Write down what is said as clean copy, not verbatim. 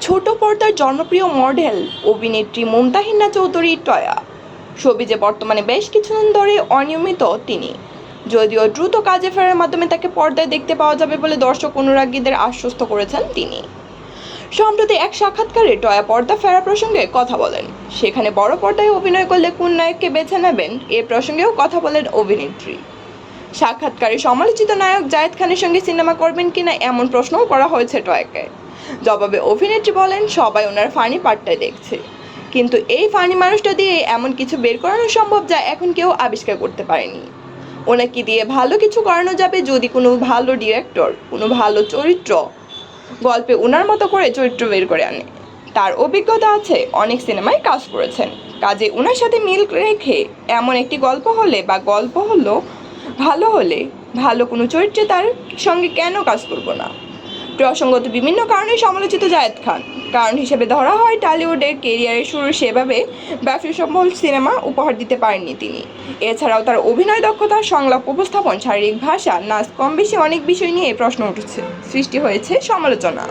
ছোট পর্দার জনপ্রিয় মডেল অভিনেত্রী মুমতাহিনা চৌধুরী টয়া শোবিজে বর্তমানে বেশ কিছুদিন ধরে অনিয়মিত তিনি, যদিও দ্রুত কাজে ফেরার মাধ্যমে তাকে পর্দায় দেখতে পাওয়া যাবে বলে দর্শক অনুরাগীদের আশ্বস্ত করেছেন তিনি। সম্প্রতি এক সাক্ষাৎকারে টয়া পর্দা ফেরা প্রসঙ্গে কথা বলেন। সেখানে বড় পর্দায় অভিনয় করলে কোন নায়ককে বেছে নেবেন এ প্রসঙ্গেও কথা বলেন অভিনেত্রী। সাক্ষাৎকারে সমালোচিত নায়ক জায়েদ খানের সঙ্গে সিনেমা করবেন কিনা এমন প্রশ্নও করা হয়েছে টয়াকে। জবাবে অভিনেত্রী বলেন, সবাই ওনার ফানি পার্টটাই দেখছে, কিন্তু এই ফানি মানুষটা দিয়ে এমন কিছু বের করানো সম্ভব যা এখন কেউ আবিষ্কার করতে পারেনি। ওনাকে দিয়ে ভালো কিছু করানো যাবে যদি কোনো ভালো ডিরেক্টর কোনো ভালো চরিত্র গল্পে ওনার মতো করে চরিত্র বের করে আনে। তার অভিজ্ঞতা আছে, অনেক সিনেমায় কাজ করেছেন, কাজে ওনার সাথে মিল রেখে এমন একটি গল্প হলে বা গল্প হলো ভালো হলে ভালো কোনো চরিত্রে তার সঙ্গে কেন কাজ করব না। প্রসঙ্গত বিভিন্ন কারণে সমালোচিত জায়েদ খান কারণ হিসেবে ধরা হয় টলিউডের কেরিয়ারের শুরু সেভাবে ব্যবসাসফল সিনেমা উপহার দিতে পারেননি তিনি। এছাড়াও তার অভিনয় দক্ষতা, সংলাপ উপস্থাপন, শারীরিক ভাষা, নাচ কম বেশি অনেক বিষয় নিয়ে প্রশ্ন উঠেছে, সৃষ্টি হয়েছে সমালোচনা।